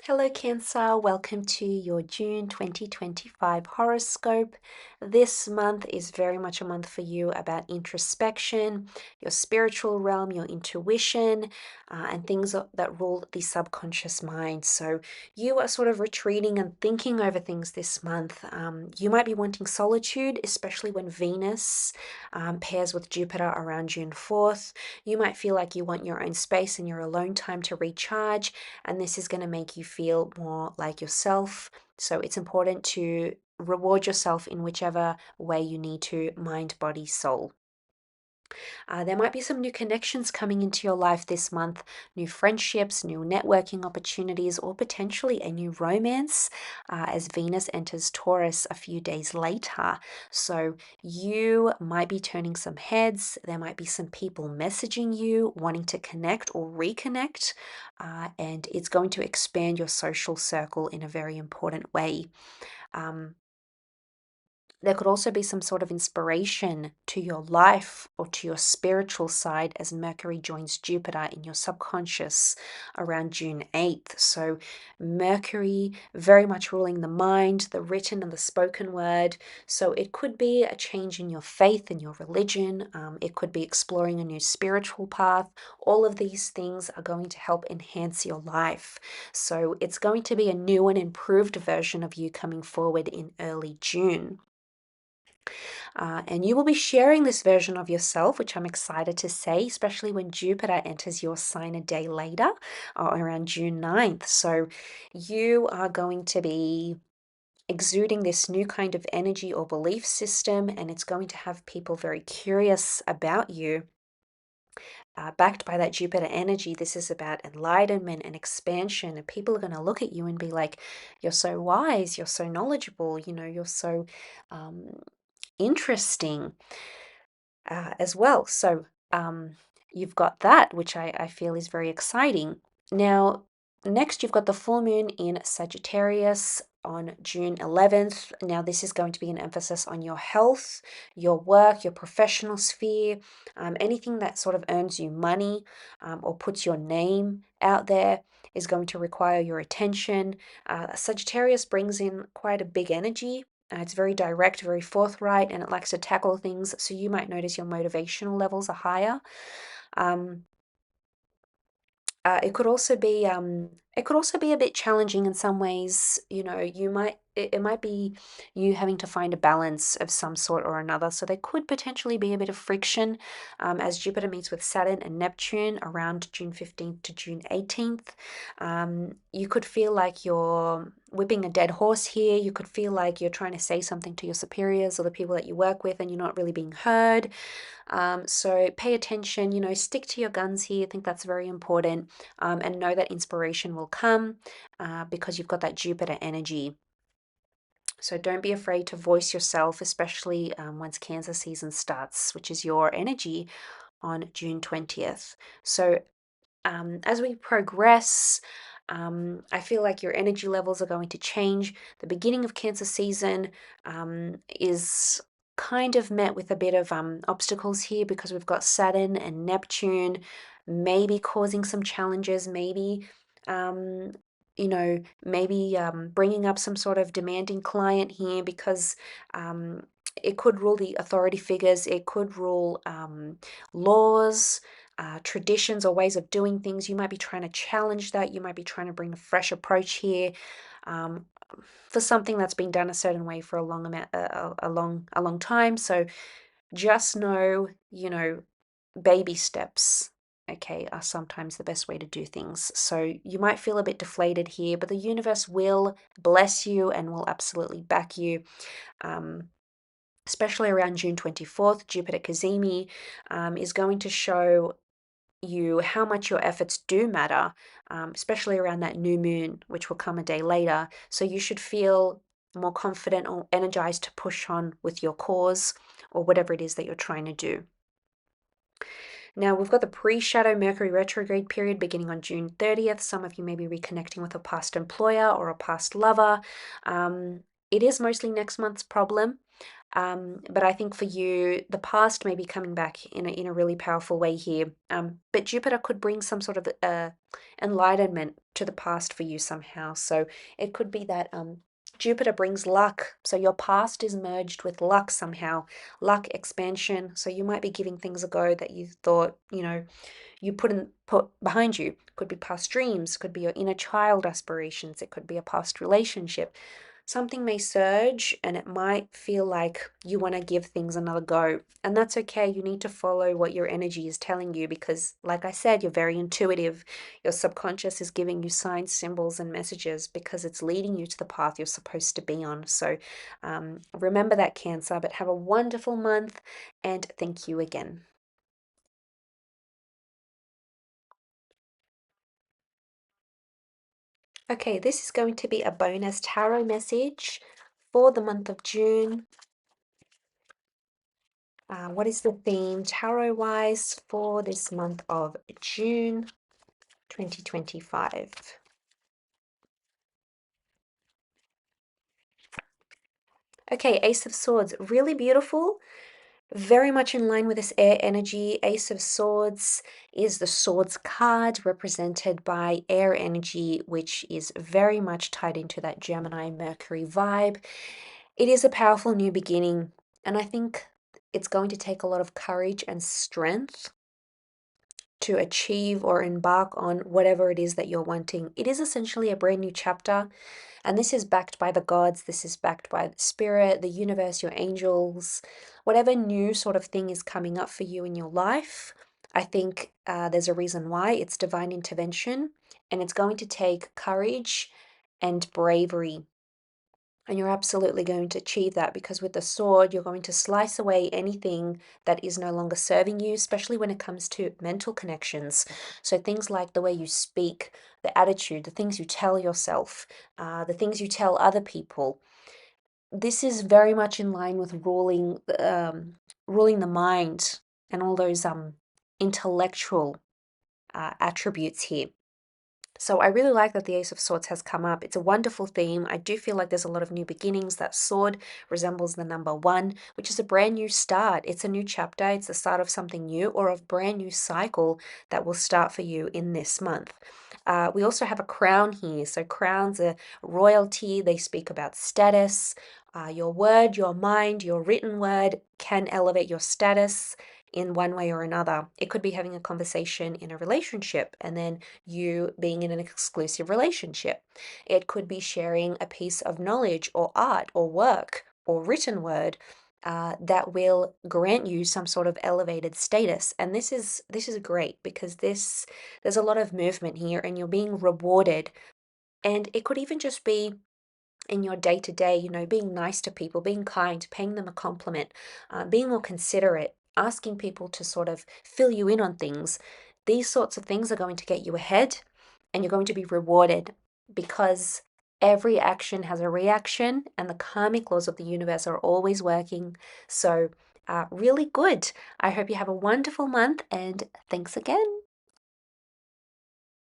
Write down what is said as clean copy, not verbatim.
Hello Cancer, welcome to your June 2025 horoscope. This month is very much a month for you about introspection, your spiritual realm, your intuition, and things that rule the subconscious mind. So you are sort of retreating and thinking over things this month. You might be wanting solitude, especially when Venus pairs with Jupiter around June 4th. You might feel like you want your own space and your alone time to recharge, and this is going to make you feel more like yourself. So it's important to reward yourself in whichever way you need to: mind, body, soul. There might be some new connections coming into your life this month, new friendships, new networking opportunities, or potentially a new romance as Venus enters Taurus a few days later. So you might be turning some heads. There might be some people messaging you, wanting to connect or reconnect, and it's going to expand your social circle in a very important way. Um, there could also be some sort of inspiration to your life or to your spiritual side as Mercury joins Jupiter in your subconscious around June 8th. So, Mercury very much ruling the mind, the written and the spoken word. So, it could be a change in your faith and your religion. It could be exploring a new spiritual path. All of these things are going to help enhance your life. So, it's going to be a new and improved version of you coming forward in early June. And you will be sharing this version of yourself, which I'm excited to say, especially when Jupiter enters your sign a day later, or around June 9th. So you are going to be exuding this new kind of energy or belief system, and it's going to have people very curious about you. Backed by that Jupiter energy, this is about enlightenment and expansion, and people are going to look at you and be like, "You're so wise, you're so knowledgeable, you're so um, interesting." As well. So you've got that, which I feel is very exciting. Now, next, you've got the full moon in Sagittarius on June 11th. Now, this is going to be an emphasis on your health, your work, your professional sphere, anything that sort of earns you money or puts your name out there is going to require your attention. Sagittarius brings in quite a big energy. It's very direct, very forthright, and it likes to tackle things. So you might notice your motivational levels are higher. Um, it could also be a bit challenging in some ways. It might be you having to find a balance of some sort or another. So there could potentially be a bit of friction as Jupiter meets with Saturn and Neptune around June 15th to June 18th. You could feel like you're whipping a dead horse here. You could feel like you're trying to say something to your superiors or the people that you work with, and you're not really being heard. So pay attention, stick to your guns here. I think that's very important. And know that inspiration will come because you've got that Jupiter energy. So don't be afraid to voice yourself, especially once Cancer season starts, which is your energy on June 20th. So as we progress, I feel like your energy levels are going to change. The beginning of Cancer season is kind of met with a bit of obstacles here because we've got Saturn and Neptune maybe causing some challenges, um, maybe bringing up some sort of demanding client here because it could rule the authority figures, it could rule laws, traditions or ways of doing things. You might be trying to challenge that. You might be trying to bring a fresh approach here um, for something that's been done a certain way for a long amount, a long time. So just know, baby steps. Okay, are sometimes the best way to do things. So you might feel a bit deflated here, but the universe will bless you and will absolutely back you. Um, Especially around June 24th, Jupiter Kazemi is going to show you how much your efforts do matter, especially around that new moon, which will come a day later. So you should feel more confident or energized to push on with your cause or whatever it is that you're trying to do. Now, we've got the pre-shadow Mercury retrograde period beginning on June 30th. Some of you may be reconnecting with a past employer or a past lover. It is mostly next month's problem. But I think for you, the past may be coming back in a really powerful way here. But Jupiter could bring some sort of enlightenment to the past for you somehow. So it could be that Jupiter brings luck. So your past is merged with luck somehow, luck expansion. So you might be giving things a go that you thought, you put behind you. Could be past dreams, could be your inner child aspirations, it could be a past relationship. Something may surge and it might feel like you want to give things another go. And that's okay. You need to follow what your energy is telling you because, like I said, you're very intuitive. Your subconscious is giving you signs, symbols, and messages because it's leading you to the path you're supposed to be on. So remember that, Cancer, but have a wonderful month and thank you again. Okay, this is going to be a bonus tarot message for the month of June. What is the theme tarot-wise for this month of June 2025? Okay, Ace of Swords, really beautiful. Very much in line with this air energy. Ace of Swords is the Swords card represented by air energy, which is very much tied into that Gemini Mercury vibe. It is a powerful new beginning, and I think it's going to take a lot of courage and strength to achieve or embark on whatever it is that you're wanting. It is essentially a brand new chapter, and this is backed by the gods, this is backed by the spirit, the universe, your angels, whatever new sort of thing is coming up for you in your life. I think there's a reason why it's divine intervention, and it's going to take courage and bravery. And you're absolutely going to achieve that because with the sword, you're going to slice away anything that is no longer serving you, especially when it comes to mental connections. So things like the way you speak, the attitude, the things you tell yourself, the things you tell other people. This is very much in line with ruling the mind and all those intellectual attributes here. So I really like that the Ace of Swords has come up. It's a wonderful theme. I do feel like there's a lot of new beginnings. That sword resembles the number 1, which is a brand new start. It's a new chapter. It's the start of something new or a brand new cycle that will start for you in this month. We also have a crown here. So crowns are royalty. They speak about status. Your word, your mind, your written word can elevate your status in one way or another. It could be having a conversation in a relationship and then you being in an exclusive relationship. It could be sharing a piece of knowledge or art or work or written word that will grant you some sort of elevated status. And this is great because there's a lot of movement here and you're being rewarded. And it could even just be in your day to day, being nice to people, being kind, paying them a compliment, being more considerate, asking people to sort of fill you in on things. These sorts of things are going to get you ahead and you're going to be rewarded because every action has a reaction and the karmic laws of the universe are always working. So, really good. I hope you have a wonderful month and thanks again.